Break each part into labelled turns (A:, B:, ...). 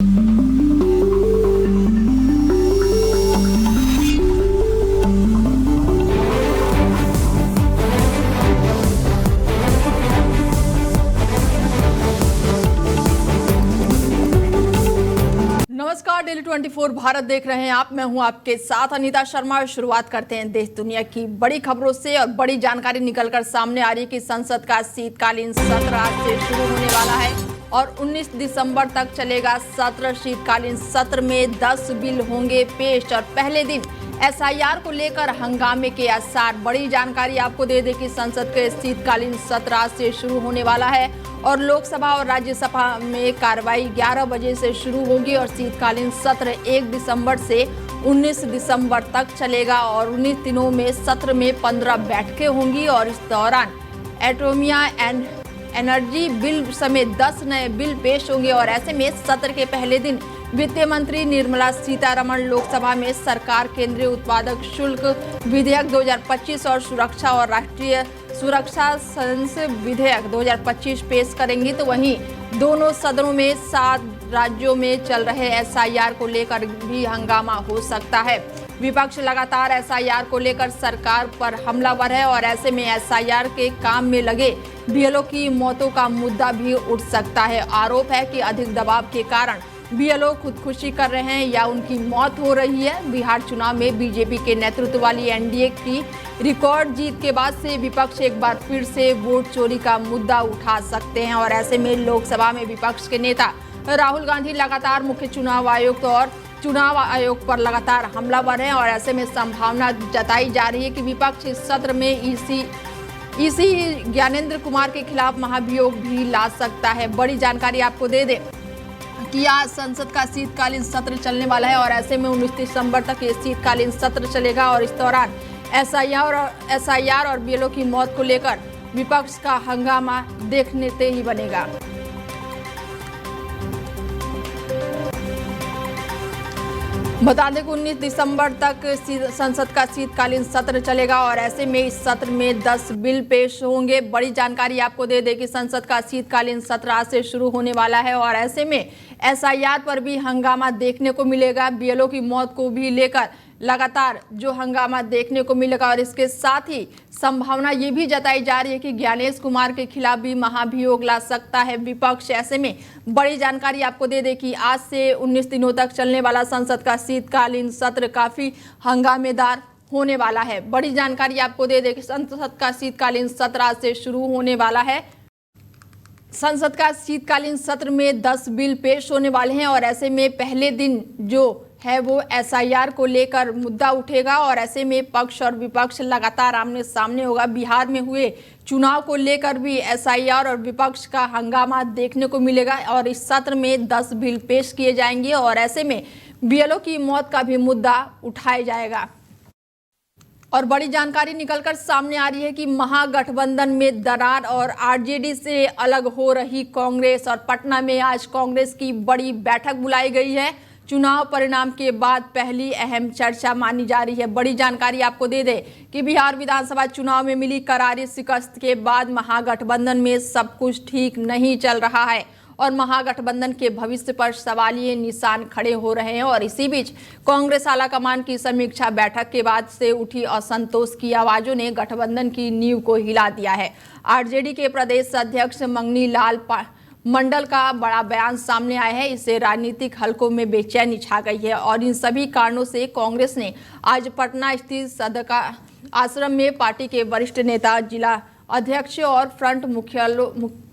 A: नमस्कार, डेली 24 भारत देख रहे हैं आप। मैं हूं आपके साथ अनीता शर्मा। शुरुआत करते हैं देश दुनिया की बड़ी खबरों से और बड़ी जानकारी निकलकर सामने आ रही है कि संसद का शीतकालीन सत्र आज से शुरू होने वाला है और 19 दिसंबर तक चलेगा सत्र। शीतकालीन सत्र में 10 बिल होंगे पेश और पहले दिन एसआईआर को लेकर हंगामे के आसार। बड़ी जानकारी आपको दे दें कि संसद के शीतकालीन सत्र आज से शुरू होने वाला है और लोकसभा और राज्यसभा में कार्रवाई 11 बजे से शुरू होगी और शीतकालीन सत्र 1 दिसंबर से 19 दिसंबर तक चलेगा और 19 दिनों में सत्र में 15 बैठकें होंगी और इस दौरान एटोमिया एंड एनर्जी बिल समेत 10 नए बिल पेश होंगे और ऐसे में सत्र के पहले दिन वित्त मंत्री निर्मला सीतारमण लोकसभा में सरकार केंद्रीय उत्पादक शुल्क विधेयक 2025 और सुरक्षा और राष्ट्रीय सुरक्षा संसद विधेयक 2025 पेश करेंगी। तो वहीं दोनों सदनों में 7 राज्यों में चल रहे एसआईआर को लेकर भी हंगामा हो सकता है। विपक्ष लगातार एसआईआर को लेकर सरकार पर हमलावर है और ऐसे में एसआईआर के काम में लगे बीएलओ की मौतों का मुद्दा भी उठ सकता है। आरोप है कि अधिक दबाव के कारण बीएलओ खुदकुशी कर रहे हैं या उनकी मौत हो रही है। बिहार चुनाव में बीजेपी के नेतृत्व वाली एनडीए की रिकॉर्ड जीत के बाद से विपक्ष एक बार फिर से वोट चोरी का मुद्दा उठा सकते हैं और ऐसे में लोकसभा में विपक्ष के नेता राहुल गांधी लगातार मुख्य चुनाव आयुक्त और चुनाव आयोग पर लगातार हमलावर हैं और ऐसे में संभावना जताई जा रही है कि विपक्ष इस सत्र में ईसी ज्ञानेंद्र कुमार के खिलाफ महाभियोग भी ला सकता है। बड़ी जानकारी आपको दे दें कि आज संसद का शीतकालीन सत्र चलने वाला है और ऐसे में 19 दिसंबर तक ये शीतकालीन सत्र चलेगा और इस दौरान एसआईआर और बीएलओ की मौत को लेकर विपक्ष का हंगामा देखने से ही बनेगा। बता दें कि 19 दिसंबर तक संसद का शीतकालीन सत्र चलेगा और ऐसे में इस सत्र में 10 बिल पेश होंगे। बड़ी जानकारी आपको दे दें कि संसद का शीतकालीन सत्र आज से शुरू होने वाला है और ऐसे में एसआईआर पर भी हंगामा देखने को मिलेगा। बीएलओ की मौत को भी लेकर लगातार जो हंगामा देखने को मिलेगा और इसके साथ ही संभावना ये भी जताई जा रही है कि ज्ञानेश कुमार के खिलाफ भी महाभियोग ला सकता है विपक्ष। ऐसे में बड़ी जानकारी आपको दे दें कि आज से 19 दिनों तक चलने वाला संसद का शीतकालीन सत्र काफी हंगामेदार होने वाला है। बड़ी जानकारी आपको दे दें कि संसद का शीतकालीन सत्र आज से शुरू होने वाला है। संसद का शीतकालीन सत्र में 10 बिल पेश होने वाले हैं और ऐसे में पहले दिन जो है वो एसआईआर को लेकर मुद्दा उठेगा और ऐसे में पक्ष और विपक्ष लगातार आमने सामने होगा। बिहार में हुए चुनाव को लेकर भी एसआईआर और विपक्ष का हंगामा देखने को मिलेगा और इस सत्र में 10 बिल पेश किए जाएंगे और ऐसे में बीएलओ की मौत का भी मुद्दा उठाया जाएगा। और बड़ी जानकारी निकलकर सामने आ रही है कि महागठबंधन में दरार और आरजेडी से अलग हो रही कांग्रेस और पटना में आज कांग्रेस की बड़ी बैठक बुलाई गई है। चुनाव परिणाम के बाद पहली अहम चर्चा मानी जा रही है। बड़ी जानकारी आपको दे दें कि बिहार विधानसभा चुनाव में मिली करारी शिकस्त के बाद महागठबंधन में सब कुछ ठीक नहीं चल रहा है और महागठबंधन के भविष्य पर सवालिया निशान खड़े हो रहे हैं और इसी बीच कांग्रेस आलाकमान की समीक्षा बैठक के बाद से उठी असंतोष की आवाजों ने गठबंधन की नींव को हिला दिया है। आरजेडी के प्रदेश अध्यक्ष मंगनी लाल मंडल का बड़ा बयान सामने आया है। इससे राजनीतिक हलकों में बेचैनी छा गई है और इन सभी कारणों से कांग्रेस ने आज पटना स्थित सदका आश्रम में पार्टी के वरिष्ठ नेता, जिला अध्यक्ष और फ्रंट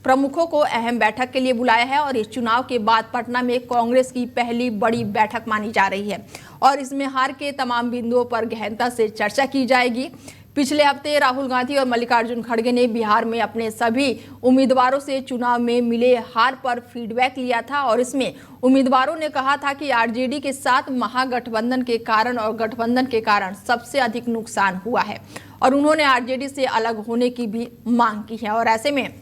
A: प्रमुखों को अहम बैठक के लिए बुलाया है और इस चुनाव के बाद पटना में कांग्रेस की पहली बड़ी बैठक मानी जा रही है और इसमें हार के तमाम बिंदुओं पर गहनता से चर्चा की जाएगी। पिछले हफ्ते राहुल गांधी और मल्लिकार्जुन खड़गे ने बिहार में अपने सभी उम्मीदवारों से चुनाव में मिले हार पर फीडबैक लिया था और इसमें उम्मीदवारों ने कहा था कि आरजेडी के साथ महागठबंधन के कारण और गठबंधन के कारण सबसे अधिक नुकसान हुआ है और उन्होंने आरजेडी से अलग होने की भी मांग की है। और ऐसे में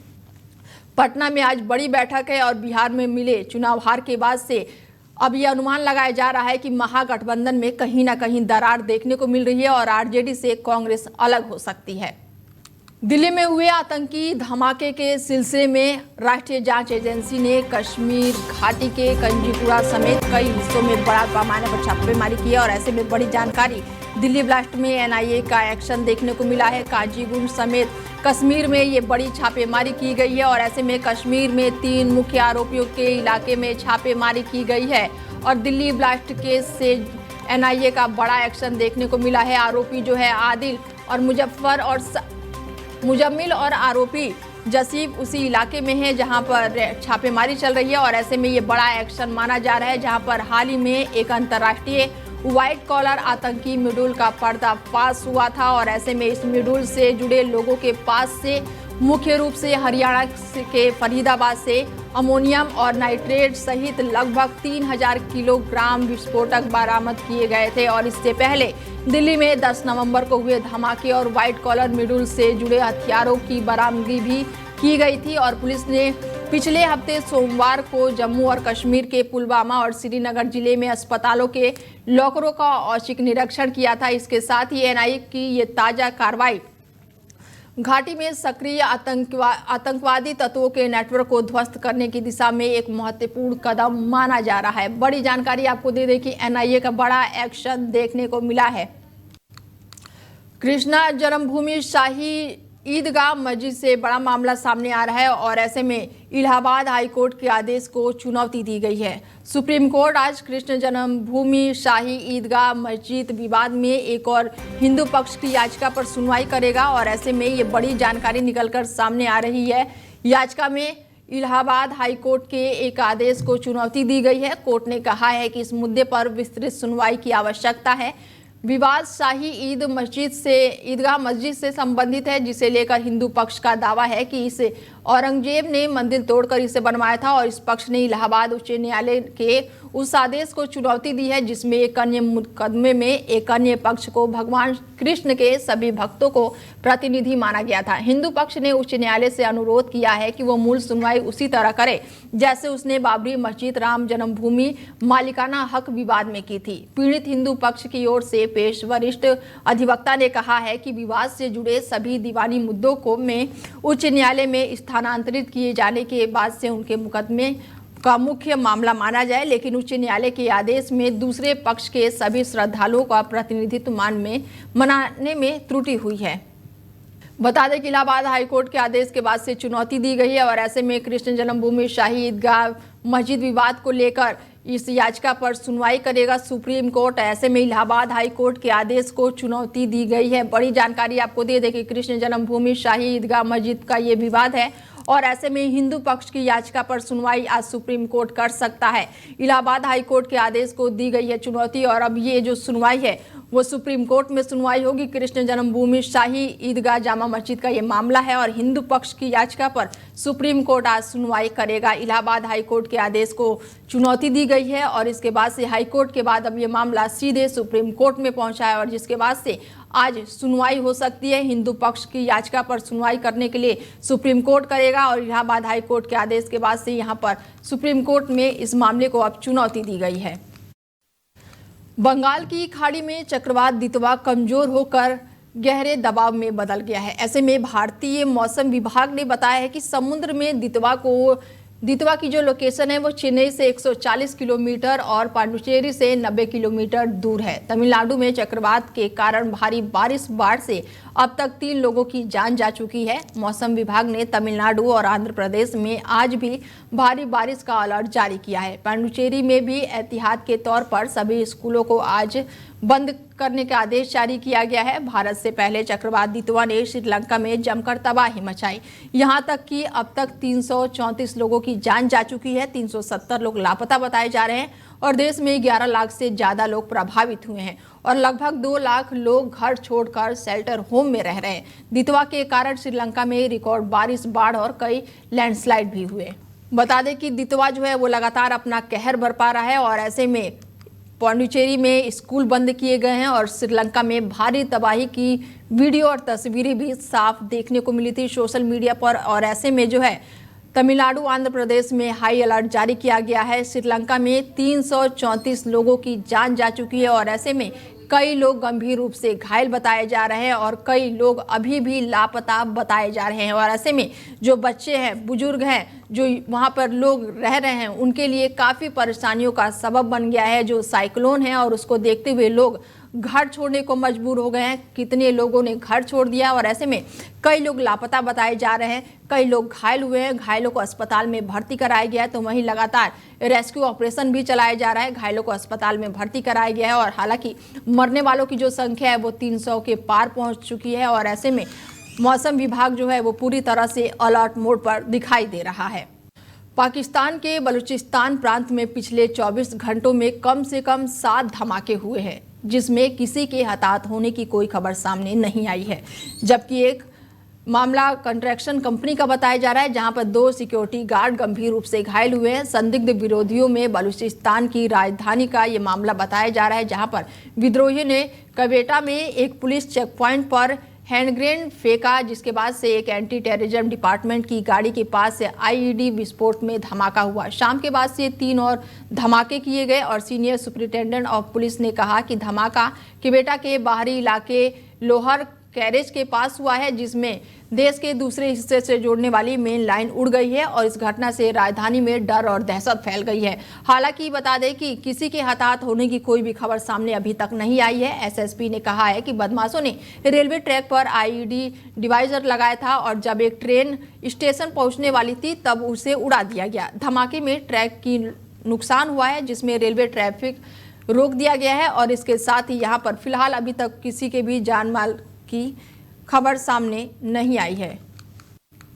A: पटना में आज बड़ी बैठक है और बिहार में मिले चुनाव हार के बाद से अब यह अनुमान लगाया जा रहा है कि महागठबंधन में कहीं ना कहीं दरार देखने को मिल रही है और आरजेडी से कांग्रेस अलग हो सकती है। दिल्ली में हुए आतंकी धमाके के सिलसिले में राष्ट्रीय जांच एजेंसी ने कश्मीर घाटी के कंजीपुरा समेत कई हिस्सों में बड़ा पैमाने पर छापेमारी की है और ऐसे में बड़ी जानकारी दिल्ली ब्लास्ट में एनआईए का एक्शन देखने को मिला है। काजीगुंड समेत कश्मीर में ये बड़ी छापेमारी की गई है और ऐसे में कश्मीर में 3 मुख्य आरोपियों के इलाके में छापेमारी की गई है और दिल्ली ब्लास्ट केस से एनआईए का बड़ा एक्शन देखने को मिला है। आरोपी जो है आदिल और मुजम्मिल और आरोपी जसीब उसी इलाके में है जहां पर छापेमारी चल रही है और ऐसे में ये बड़ा एक्शन माना जा रहा है, जहां पर हाल ही में एक अंतर्राष्ट्रीय व्हाइट कॉलर आतंकी मॉड्यूल का पर्दाफाश हुआ था और ऐसे में इस मॉड्यूल से जुड़े लोगों के पास से मुख्य रूप से हरियाणा के फरीदाबाद से अमोनियम और नाइट्रेट सहित लगभग 3000 किलोग्राम विस्फोटक बरामद किए गए थे और इससे पहले दिल्ली में 10 नवंबर को हुए धमाके और व्हाइट कॉलर मॉड्यूल से जुड़े हथियारों की बरामदगी भी की गई थी और पुलिस ने पिछले हफ्ते सोमवार को जम्मू और कश्मीर के पुलवामा और श्रीनगर जिले में अस्पतालों के लॉकरों का औचक निरीक्षण किया था। इसके साथ ही एनआईए की ये ताजा कार्रवाई घाटी में सक्रिय आतंकवादी तत्वों के नेटवर्क को ध्वस्त करने की दिशा में एक महत्वपूर्ण कदम माना जा रहा है। बड़ी जानकारी आपको दे दें कि एनआईए का बड़ा एक्शन देखने को मिला है। कृष्णा जन्मभूमि शाही ईदगाह मस्जिद से बड़ा मामला सामने आ रहा है और ऐसे में इलाहाबाद हाईकोर्ट के आदेश को चुनौती दी गई है। सुप्रीम कोर्ट आज कृष्ण जन्मभूमि शाही ईदगाह मस्जिद विवाद में एक और हिंदू पक्ष की याचिका पर सुनवाई करेगा और ऐसे में ये बड़ी जानकारी निकलकर सामने आ रही है। याचिका में इलाहाबाद हाईकोर्ट के एक आदेश को चुनौती दी गई है। कोर्ट ने कहा है कि इस मुद्दे पर विस्तृत सुनवाई की आवश्यकता है। विवाद शाही ईदगाह मस्जिद से संबंधित है, जिसे लेकर हिंदू पक्ष का दावा है कि इसे औरंगजेब ने मंदिर तोड़कर इसे बनवाया था और इस पक्ष ने इलाहाबाद उच्च न्यायालय के उस आदेश को चुनौती दी है जिसमें एक अन्य मुकदमे में एक अन्य पक्ष को भगवान कृष्ण के सभी भक्तों को प्रतिनिधि माना गया था। हिंदू पक्ष ने उच्च न्यायालय से अनुरोध किया है कि वो मूल सुनवाई उसी तरह करे जैसे उसने बाबरी मस्जिद राम जन्मभूमि मालिकाना हक विवाद में की थी। पीड़ित हिंदू पक्ष की ओर से पेश वरिष्ठ अधिवक्ता ने कहा है कि विवाद से जुड़े सभी दीवानी मुद्दों को में उच्च न्यायालय में स्थानांतरित किए जाने के बाद से उनके मुकदमे का मुख्य मामला माना जाए, लेकिन उच्च न्यायालय के आदेश में दूसरे पक्ष के सभी श्रद्धालुओं का प्रतिनिधित्व मनाने में त्रुटि हुई है। बता दें कि इलाहाबाद हाईकोर्ट के आदेश के बाद से चुनौती दी गई है और ऐसे में कृष्ण जन्मभूमि शाही ईदगाह मस्जिद विवाद को लेकर इस याचिका पर सुनवाई करेगा सुप्रीम कोर्ट। ऐसे में इलाहाबाद हाई कोर्ट के आदेश को चुनौती दी गई है। बड़ी जानकारी आपको दे दें कि कृष्ण जन्मभूमि शाही ईदगाह मस्जिद का ये विवाद है और ऐसे में हिंदू पक्ष की याचिका पर सुनवाई आज सुप्रीम कोर्ट कर सकता है। इलाहाबाद हाई कोर्ट के आदेश को दी गई है चुनौती और अब ये जो सुनवाई है वो सुप्रीम कोर्ट में सुनवाई होगी। कृष्ण जन्मभूमि शाही ईदगाह जामा मस्जिद का ये मामला है और हिंदू पक्ष की याचिका पर सुप्रीम कोर्ट आज सुनवाई करेगा। इलाहाबाद हाई कोर्ट के आदेश को चुनौती दी गई है और इसके बाद से हाई कोर्ट के बाद अब ये मामला सीधे सुप्रीम कोर्ट में पहुंचा है और जिसके बाद से आज सुनवाई हो सकती है। हिंदू पक्ष की याचिका पर सुनवाई करने के लिए सुप्रीम कोर्ट करेगा और इलाहाबाद हाई कोर्ट के आदेश के बाद से यहाँ पर सुप्रीम कोर्ट में इस मामले को अब चुनौती दी गई है। बंगाल की खाड़ी में चक्रवात दितवा कमजोर होकर गहरे दबाव में बदल गया है। ऐसे में भारतीय मौसम विभाग ने बताया है कि समुद्र में दितवा की जो लोकेशन है वो चेन्नई से 140 किलोमीटर और पांडुचेरी से 90 किलोमीटर दूर है। तमिलनाडु में चक्रवात के कारण भारी बाढ़ से अब तक 3 लोगों की जान जा चुकी है। मौसम विभाग ने तमिलनाडु और आंध्र प्रदेश में आज भी भारी बारिश का अलर्ट जारी किया है। पांडुचेरी में भी एहतियात के तौर पर सभी स्कूलों को आज बंद करने का आदेश जारी किया गया है। भारत से पहले चक्रवात दितवा ने श्रीलंका में जमकर तबाही मचाई। यहां तक कि अब तक 334 लोगों की जान जा चुकी है। 370 लोग लापता बताए जा रहे हैं और देश में 11 लाख से ज्यादा लोग प्रभावित हुए हैं और लगभग 2 लाख लोग घर छोड़कर शेल्टर होम में रह रहे हैं। दितवा के कारण श्रीलंका में रिकॉर्ड बारिश, बाढ़ और कई लैंडस्लाइड भी हुए। बता दें कि दितवा जो है वो लगातार अपना कहर बरपा रहा है और ऐसे में पांडुचेरी में स्कूल बंद किए गए हैं और श्रीलंका में भारी तबाही की वीडियो और तस्वीरें भी साफ देखने को मिली थी सोशल मीडिया पर। और ऐसे में जो है तमिलनाडु, आंध्र प्रदेश में हाई अलर्ट जारी किया गया है। श्रीलंका में 334 लोगों की जान जा चुकी है और ऐसे में कई लोग गंभीर रूप से घायल बताए जा रहे हैं और कई लोग अभी भी लापता बताए जा रहे हैं। और ऐसे में जो बच्चे हैं, बुजुर्ग हैं, जो वहां पर लोग रह रहे हैं, उनके लिए काफ़ी परेशानियों का सबब बन गया है जो साइक्लोन है। और उसको देखते हुए लोग घर छोड़ने को मजबूर हो गए हैं। कितने लोगों ने घर छोड़ दिया और ऐसे में कई लोग लापता बताए जा रहे हैं, कई लोग घायल हुए हैं। घायलों को अस्पताल में भर्ती कराया गया है, तो वहीं लगातार रेस्क्यू ऑपरेशन भी चलाया जा रहा है। घायलों को अस्पताल में भर्ती कराया गया है और हालांकि मरने वालों की जो संख्या है वो 300 के पार पहुंच चुकी है। और ऐसे में मौसम विभाग जो है वो पूरी तरह से अलर्ट मोड पर दिखाई दे रहा है। पाकिस्तान के बलूचिस्तान प्रांत में पिछले 24 घंटों में कम से कम 7 धमाके हुए हैं, जिसमें किसी के हताहत होने की कोई खबर सामने नहीं आई है। जबकि एक मामला कंस्ट्रक्शन कंपनी का बताया जा रहा है, जहां पर 2 सिक्योरिटी गार्ड गंभीर रूप से घायल हुए हैं। संदिग्ध विरोधियों में बलूचिस्तान की राजधानी का ये मामला बताया जा रहा है, जहां पर विद्रोहियों ने क्वेटा में एक पुलिस चेक पॉइंट पर हैंड ग्रेनेड फेंका, जिसके बाद से एक एंटी टेररिज्म डिपार्टमेंट की गाड़ी के पास से आईईडी विस्फोट में धमाका हुआ। शाम के बाद से 3 और धमाके किए गए और सीनियर सुपरिटेंडेंट ऑफ पुलिस ने कहा कि धमाका क्वेटा के बाहरी इलाके लोहर कैरेज के पास हुआ है, जिसमें देश के दूसरे हिस्से से जोड़ने वाली मेन लाइन उड़ गई है। और इस घटना से राजधानी में डर और दहशत फैल गई है। हालांकि बता दें कि किसी के हताहत होने की कोई भी खबर सामने अभी तक नहीं आई है। एसएसपी ने कहा है कि बदमाशों ने रेलवे ट्रैक पर आईईडी डिवाइजर लगाया था और जब एक ट्रेन स्टेशन पहुंचने वाली थी तब उसे उड़ा दिया गया। धमाके में ट्रैक की नुकसान हुआ है, जिसमें रेलवे ट्रैफिक रोक दिया गया है। और इसके साथ ही यहाँ पर फिलहाल अभी तक किसी के भी जान माल की खबर सामने नहीं आई है।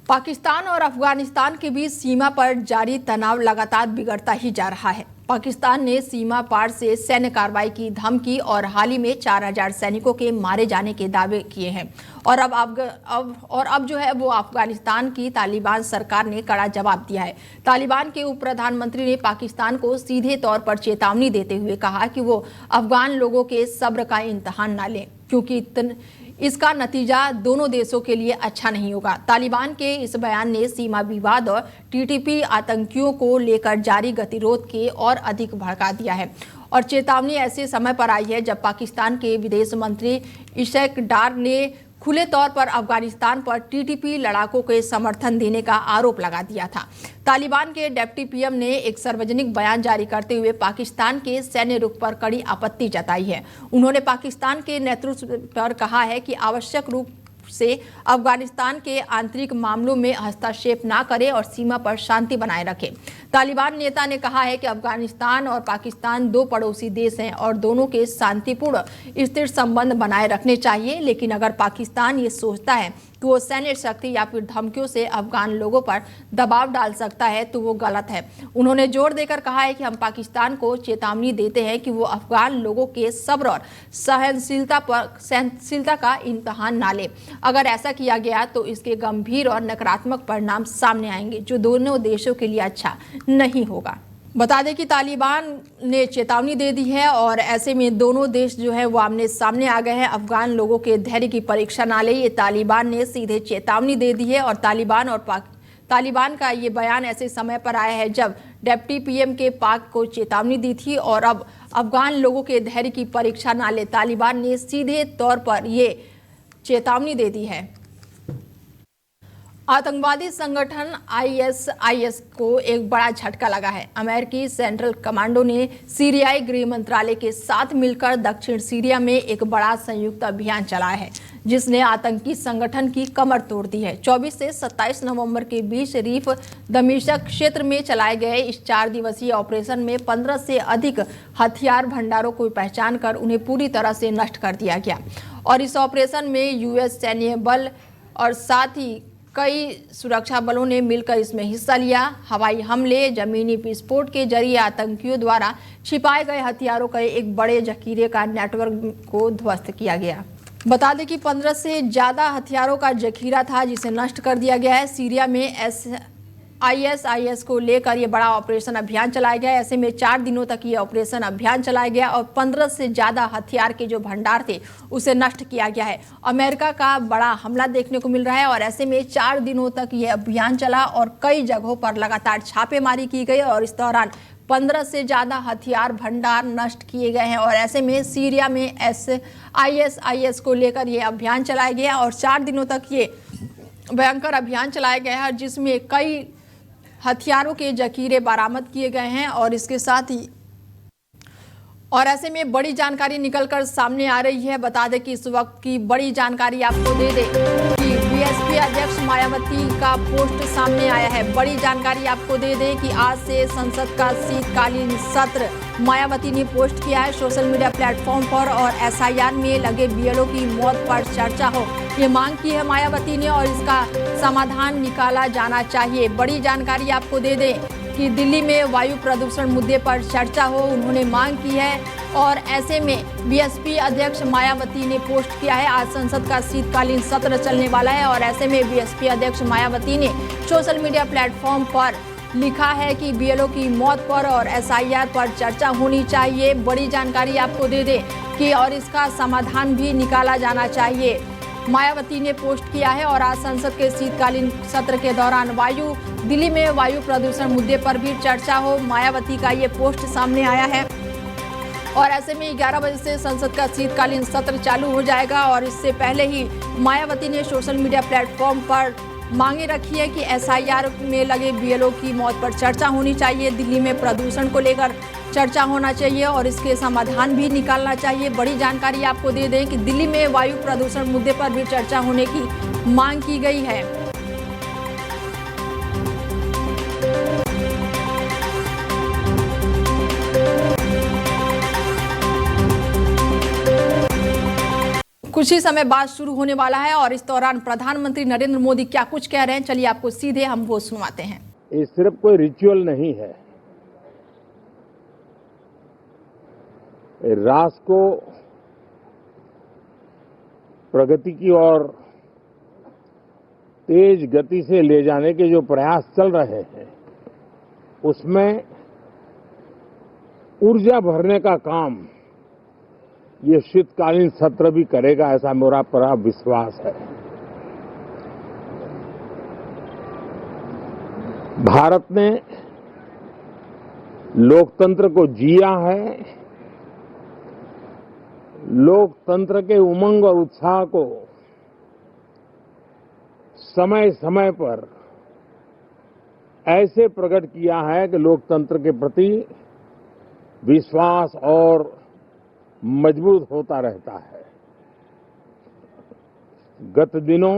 A: पाकिस्तान और अफगानिस्तान के बीच सीमा पर जारी तनाव लगातार बिगड़ता ही जा रहा है। पाकिस्तान ने सीमा पार से सैन्य कार्रवाई की धमकी और हाल ही में 4000 सैनिकों के मारे जाने के दावे किए हैं। और अब जो है वो अफगानिस्तान की तालिबान सरकार ने कड़ा जवाब दिया है। तालिबान के उप प्रधानमंत्री ने पाकिस्तान को सीधे तौर पर चेतावनी देते हुए कहा कि वो अफगान लोगों के सब्र का इम्तिहान ना लें, क्योंकि इसका नतीजा दोनों देशों के लिए अच्छा नहीं होगा। तालिबान के इस बयान ने सीमा विवाद और टीटीपी आतंकियों को लेकर जारी गतिरोध के और अधिक भड़का दिया है। और चेतावनी ऐसे समय पर आई है जब पाकिस्तान के विदेश मंत्री इशक डार ने खुले तौर पर अफगानिस्तान पर टीटीपी लड़ाकों के समर्थन देने का आरोप लगा दिया था। तालिबान के डिप्टी पीएम ने एक सार्वजनिक बयान जारी करते हुए पाकिस्तान के सैन्य रुख पर कड़ी आपत्ति जताई है। उन्होंने पाकिस्तान के नेतृत्व पर कहा है कि आवश्यक रूप से अफगानिस्तान के आंतरिक मामलों में हस्तक्षेप ना करें और सीमा पर शांति बनाए रखें। तालिबान नेता ने कहा है कि अफगानिस्तान और पाकिस्तान 2 पड़ोसी देश हैं और दोनों के शांतिपूर्ण स्थिर संबंध बनाए रखने चाहिए। लेकिन अगर पाकिस्तान ये सोचता है कि वो सैन्य शक्ति या फिर धमकियों से अफगान लोगों पर दबाव डाल सकता है तो वो गलत है। उन्होंने जोर देकर कहा है कि हम पाकिस्तान को चेतावनी देते हैं कि वो अफगान लोगों के सब्र और सहनशीलता का इम्तिहान ना ले। अगर ऐसा किया गया तो इसके गंभीर और नकारात्मक परिणाम सामने आएंगे, जो दोनों देशों के लिए अच्छा नहीं होगा। बता दें कि तालिबान ने चेतावनी दे दी है और ऐसे में दोनों देश जो है वो आमने सामने आ गए हैं। अफगान लोगों के धैर्य की परीक्षा ना ले, ये तालिबान ने सीधे चेतावनी दे दी है। और तालिबान का ये बयान ऐसे समय पर आया है जब डिप्टी पीएम के पाक को चेतावनी दी थी और अब अफगान लोगों के धैर्य की परीक्षा ना ले, तालिबान ने सीधे तौर पर ये चेतावनी दे दी है। आतंकवादी संगठन आईएसआईएस को एक बड़ा झटका लगा है। अमेरिकी सेंट्रल कमांडो ने सीरियाई गृह मंत्रालय के साथ मिलकर दक्षिण सीरिया में एक बड़ा संयुक्त अभियान चलाया है, जिसने आतंकी संगठन की कमर तोड़ दी है। 24 से 27 नवंबर के बीच रीफ दमिश्क क्षेत्र में चलाए गए इस 4 दिवसीय ऑपरेशन में 15 से अधिक हथियार भंडारों को पहचान कर उन्हें पूरी तरह से नष्ट कर दिया गया। और इस ऑपरेशन में यूएस सैन्य बल और साथ ही कई सुरक्षा बलों ने मिलकर इसमें हिस्सा लिया। हवाई हमले, जमीनी विस्फोट के जरिए आतंकियों द्वारा छिपाए गए हथियारों के एक बड़े जखीरे का नेटवर्क को ध्वस्त किया गया। बता दें कि 15 से ज़्यादा हथियारों का जखीरा था जिसे नष्ट कर दिया गया है। सीरिया में आईएसआईएस को लेकर ये बड़ा ऑपरेशन अभियान चलाया गया। ऐसे में 4 दिनों तक ये ऑपरेशन अभियान चलाया गया और 15 से ज़्यादा हथियार के जो भंडार थे उसे नष्ट किया गया है। अमेरिका का बड़ा हमला देखने को मिल रहा है और ऐसे में 4 दिनों तक ये अभियान चला और कई जगहों पर लगातार छापेमारी की गई और इस दौरान 15 से ज़्यादा हथियार भंडार नष्ट किए गए हैं। और ऐसे में सीरिया में ISIS को लेकर ये अभियान चलाया गया और 4 दिनों तक ये भयंकर अभियान चलाया गया है, जिसमें कई हथियारों के जखीरे बरामद किए गए हैं। और इसके साथ ही और ऐसे में बड़ी जानकारी निकलकर सामने आ रही है। बता दें कि इस वक्त की बड़ी जानकारी आपको दे दें कि BSP अध्यक्ष मायावती का पोस्ट सामने आया है। बड़ी जानकारी आपको दे दें कि आज से संसद का शीतकालीन सत्र मायावती ने पोस्ट किया है सोशल मीडिया प्लेटफॉर्म पर। और SIR में लगे BLO की मौत पर चर्चा हो, ये मांग की है मायावती ने और इसका समाधान निकाला जाना चाहिए। बड़ी जानकारी आपको दे दें कि दिल्ली में वायु प्रदूषण मुद्दे पर चर्चा हो, उन्होंने मांग की है। और ऐसे में BSP अध्यक्ष मायावती ने पोस्ट किया है, आज संसद का शीतकालीन सत्र चलने वाला है। और ऐसे में BSP अध्यक्ष मायावती ने सोशल मीडिया प्लेटफॉर्म पर लिखा है कि BLO की मौत पर और SIR पर चर्चा होनी चाहिए। बड़ी जानकारी आपको दे दें कि और इसका समाधान भी निकाला जाना चाहिए, मायावती ने पोस्ट किया है। और आज संसद के शीतकालीन सत्र के दौरान दिल्ली में वायु प्रदूषण मुद्दे पर भी चर्चा हो, मायावती का ये पोस्ट सामने आया है। और ऐसे में 11 बजे से संसद का शीतकालीन सत्र चालू हो जाएगा। और इससे पहले ही मायावती ने सोशल मीडिया प्लेटफॉर्म पर मांगे रखी है कि SIR में लगे BLO की मौत पर चर्चा होनी चाहिए, दिल्ली में प्रदूषण को लेकर चर्चा होना चाहिए और इसके समाधान भी निकालना चाहिए। बड़ी जानकारी आपको दे दें कि दिल्ली में वायु प्रदूषण मुद्दे पर भी चर्चा होने की मांग की गई है। कुछ ही समय बाद शुरू होने वाला है और इस दौरान प्रधानमंत्री नरेंद्र मोदी क्या कुछ कह रहे हैं, चलिए आपको सीधे हम वो सुनवाते हैं।
B: ये सिर्फ कोई रिचुअल नहीं है, राष्ट्र को प्रगति की ओर तेज गति से ले जाने के जो प्रयास चल रहे हैं, उसमें ऊर्जा भरने का काम ये शीतकालीन सत्र भी करेगा, ऐसा मेरा पूरा विश्वास है। भारत ने लोकतंत्र को जिया है, लोकतंत्र के उमंग और उत्साह को समय समय पर ऐसे प्रकट किया है कि लोकतंत्र के प्रति विश्वास और मजबूत होता रहता है। गत दिनों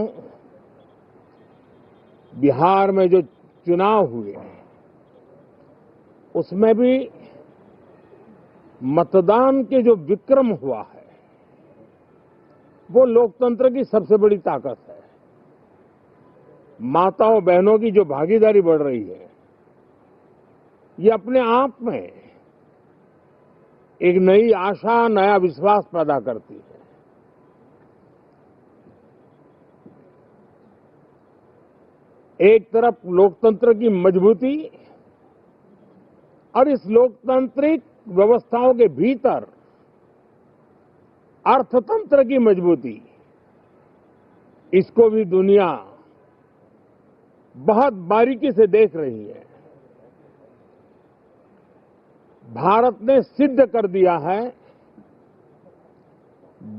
B: बिहार में जो चुनाव हुए, उसमें भी मतदान के जो विक्रम हुआ है, वो लोकतंत्र की सबसे बड़ी ताकत है। माताओं बहनों की जो भागीदारी बढ़ रही है, ये अपने आप में एक नई आशा, नया विश्वास पैदा करती है। एक तरफ लोकतंत्र की मजबूती और इस लोकतांत्रिक व्यवस्थाओं के भीतर अर्थतंत्र की मजबूती, इसको भी दुनिया बहुत बारीकी से देख रही है। भारत ने सिद्ध कर दिया है,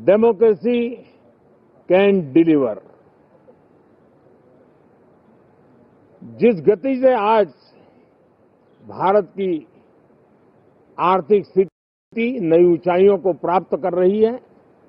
B: डेमोक्रेसी कैन डिलीवर। जिस गति से आज भारत की आर्थिक स्थिति नई ऊंचाइयों को प्राप्त कर रही है,